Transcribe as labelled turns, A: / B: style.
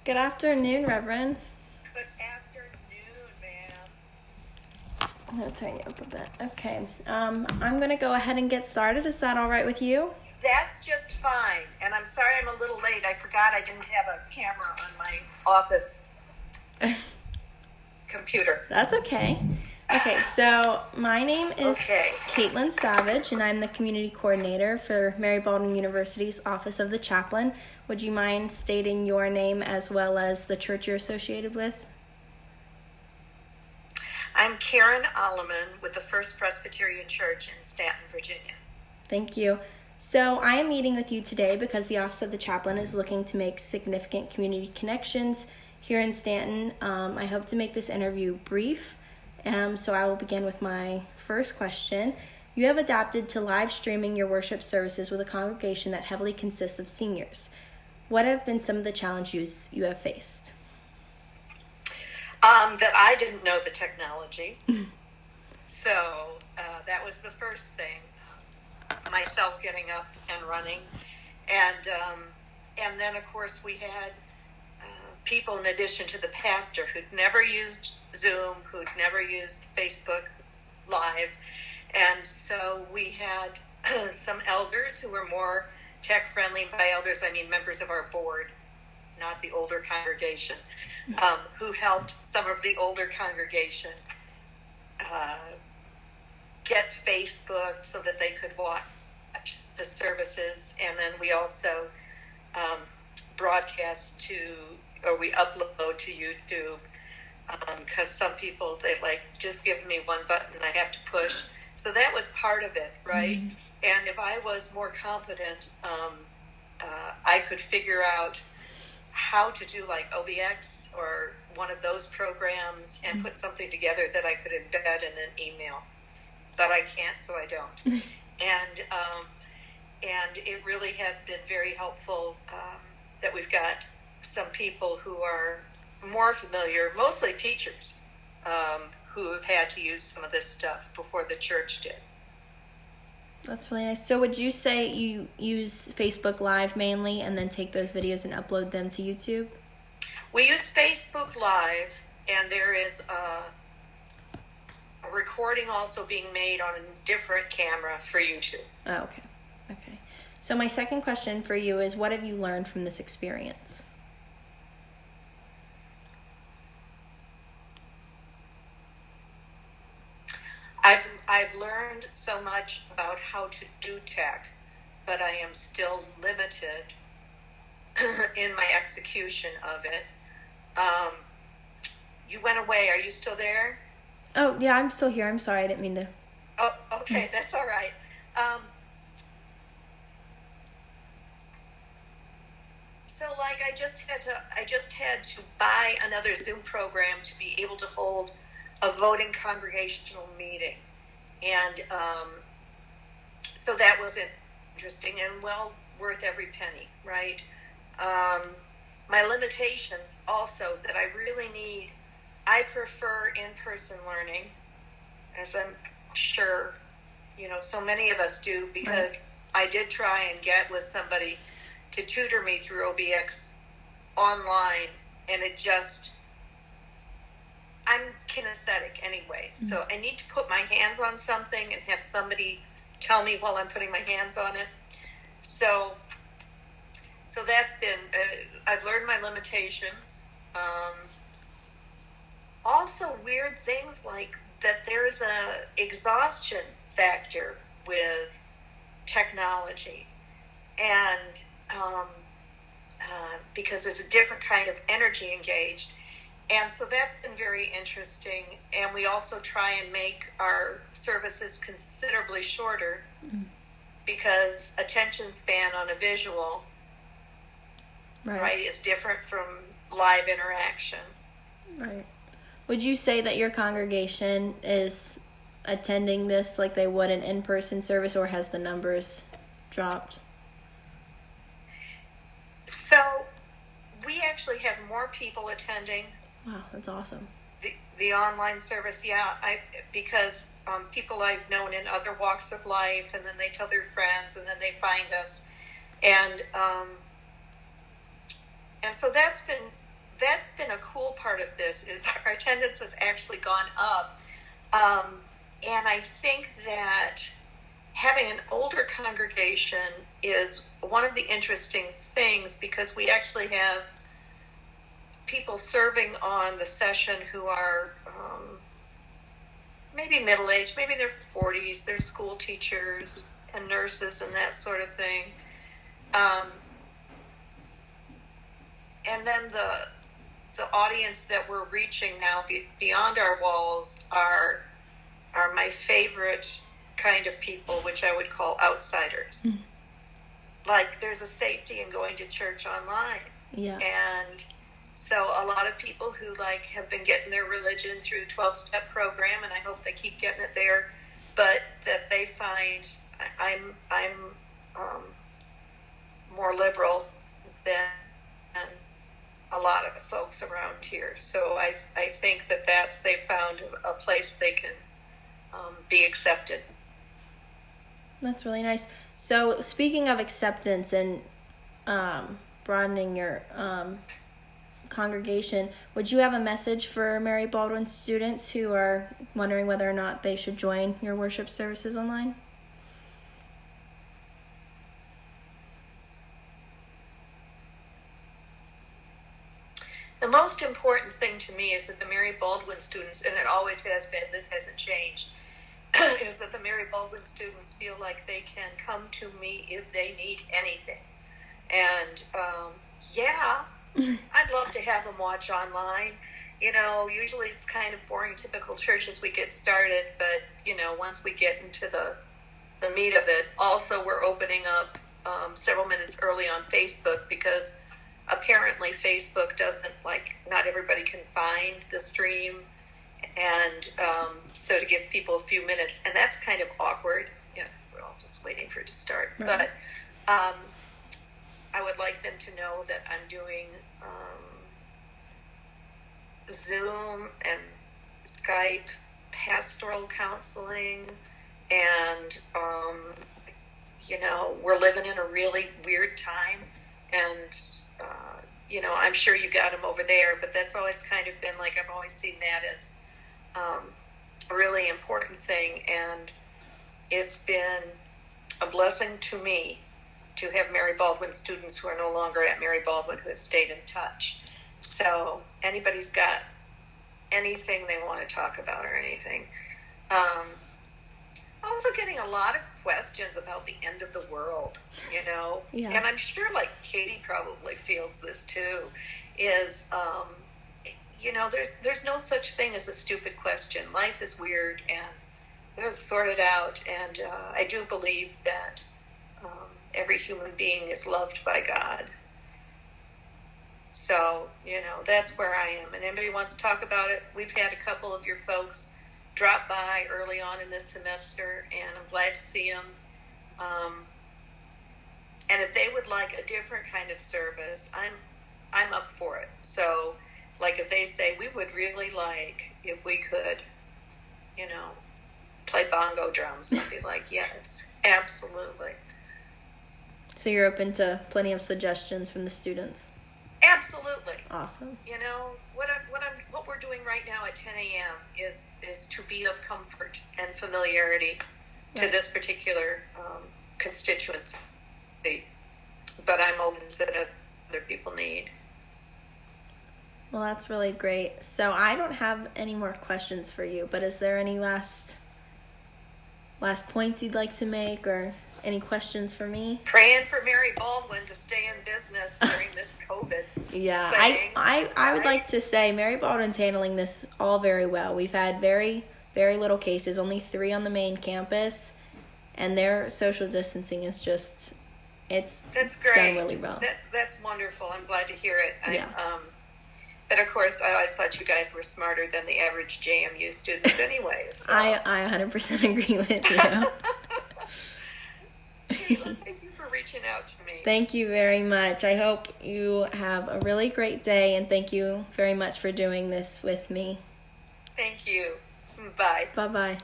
A: Good afternoon, Reverend.
B: Good afternoon, ma'am.
A: I'm going to turn you up a bit. Okay. I'm going to go ahead and get started. Is that all right with you?
B: That's just fine. And I'm sorry I'm a little late. I forgot I didn't have a camera on my office computer.
A: That's okay. Okay, so my name is Caitlin Savage, and I'm the community coordinator for Mary Baldwin University's Office of the Chaplain. Would you mind stating your name as well as the church you're associated with?
B: I'm Karen Allamon with the First Presbyterian Church in Staunton, Virginia.
A: Thank you. So I am meeting with you today because the Office of the Chaplain is looking to make significant community connections here in Staunton. I hope to make this interview brief. So I will begin with my first question. You have adapted to live streaming your worship services with a congregation that heavily consists of seniors. What have been some of the challenges you have faced?
B: That I didn't know the technology. So that was the first thing. Myself getting up and running. And then, of course, we had people in addition to the pastor who'd never used Zoom, who'd never used Facebook Live. And so we had some elders who were more tech-friendly. By elders, I mean members of our board, not the older congregation, who helped some of the older congregation get Facebook so that they could watch the services. And then we also we upload to YouTube, because some people, they just give me one button I have to push. So that was part of it, right? Mm-hmm. And if I was more competent, I could figure out how to do like OBX or one of those programs and put something together that I could embed in an email. But I can't, so I don't. And it really has been very helpful that we've got some people who are more familiar, mostly teachers, who have had to use some of this stuff before the church did.
A: That's really nice. So would you say you use Facebook Live mainly and then take those videos and upload them to YouTube?
B: We use Facebook Live, and there is a recording also being made on a different camera for YouTube.
A: Oh, okay. Okay. So my second question for you is, what have you learned from this experience?
B: I've learned so much about how to do tech, but I am still limited in my execution of it. You went away. Are you still there?
A: Oh, yeah, I'm still here. I'm sorry. I didn't mean to.
B: Oh, okay. That's all right. So I just had to buy another Zoom program to be able to hold a voting congregational meeting. And so that was interesting and well worth every penny, right? My limitations also that I really need, I prefer in-person learning, as I'm sure, so many of us do, because I did try and get with somebody to tutor me through OBX online, and I'm kinesthetic anyway, so I need to put my hands on something and have somebody tell me while I'm putting my hands on it. So that's been, I've learned my limitations. Also weird things like that there's a exhaustion factor with technology, and because there's a different kind of energy engaged. And so that's been very interesting. And we also try and make our services considerably shorter, because attention span on a visual, right, is different from live interaction.
A: Right. Would you say that your congregation is attending this like they would an in-person service, or has the numbers dropped?
B: So we actually have more people attending.
A: Wow, that's awesome.
B: The online service, yeah, because people I've known in other walks of life, and then they tell their friends, and then they find us, and so that's been that's been a cool part of this, is our attendance has actually gone up. And I think that having an older congregation is one of the interesting things, because we actually have people serving on the session who are maybe middle-aged, maybe in their 40s, they're school teachers and nurses and that sort of thing. And then the audience that we're reaching now beyond our walls are my favorite kind of people, which I would call outsiders. Mm. Like, there's a safety in going to church online.
A: Yeah.
B: And so a lot of people who have been getting their religion through 12-step program, and I hope they keep getting it there, but that they find I'm more liberal than a lot of the folks around here. So I think they've found a place they can be accepted.
A: That's really nice. So speaking of acceptance and broadening your congregation, would you have a message for Mary Baldwin students who are wondering whether or not they should join your worship services online?
B: The most important thing to me is that the Mary Baldwin students, and it always has been, this hasn't changed, is that the Mary Baldwin students feel like they can come to me if they need anything. And I'd love to have them watch online. Usually it's kind of boring, typical church as we get started, but once we get into the meat of it. Also, we're opening up several minutes early on Facebook, because apparently Facebook doesn't, not everybody can find the stream, and so to give people a few minutes, and that's kind of awkward, because we're all just waiting for it to start. Right. But I would like them to know that I'm doing Zoom and Skype pastoral counseling, and we're living in a really weird time, and I'm sure you got them over there, but that's always kind of been I've always seen that as a really important thing, and it's been a blessing to me to have Mary Baldwin students who are no longer at Mary Baldwin who have stayed in touch. So anybody's got anything they want to talk about or anything. Also getting a lot of questions about the end of the world,
A: Yeah.
B: And I'm sure Katie probably feels this too, is, there's no such thing as a stupid question. Life is weird, and we have to sort it out. And I do believe that every human being is loved by God. So, that's where I am. And anybody wants to talk about it, we've had a couple of your folks drop by early on in this semester, and I'm glad to see them. And if they would like a different kind of service, I'm up for it. So, if they say, we would really like if we could, play bongo drums, I'd be like, yes, absolutely.
A: So you're open to plenty of suggestions from the students?
B: Absolutely.
A: Awesome.
B: What we're doing right now at 10 a.m. is to be of comfort and familiarity to this particular constituency. But I'm open to that other people need.
A: Well, that's really great. So I don't have any more questions for you, but is there any last points you'd like to make, or any questions for me?
B: Praying for Mary Baldwin to stay in business during this COVID
A: yeah,
B: thing.
A: I would like to say Mary Baldwin's handling this all very well. We've had very, very little cases, only 3 on the main campus, and their social distancing is just,
B: that's great.
A: done really well.
B: That's wonderful. I'm glad to hear it.
A: Yeah.
B: But of course, I always thought you guys were smarter than the average JMU students anyways. So.
A: I 100% agree with you.
B: Thank you for reaching out to me.
A: Thank you very much. I hope you have a really great day, and thank you very much for doing this with me.
B: Thank you. Bye.
A: Bye-bye.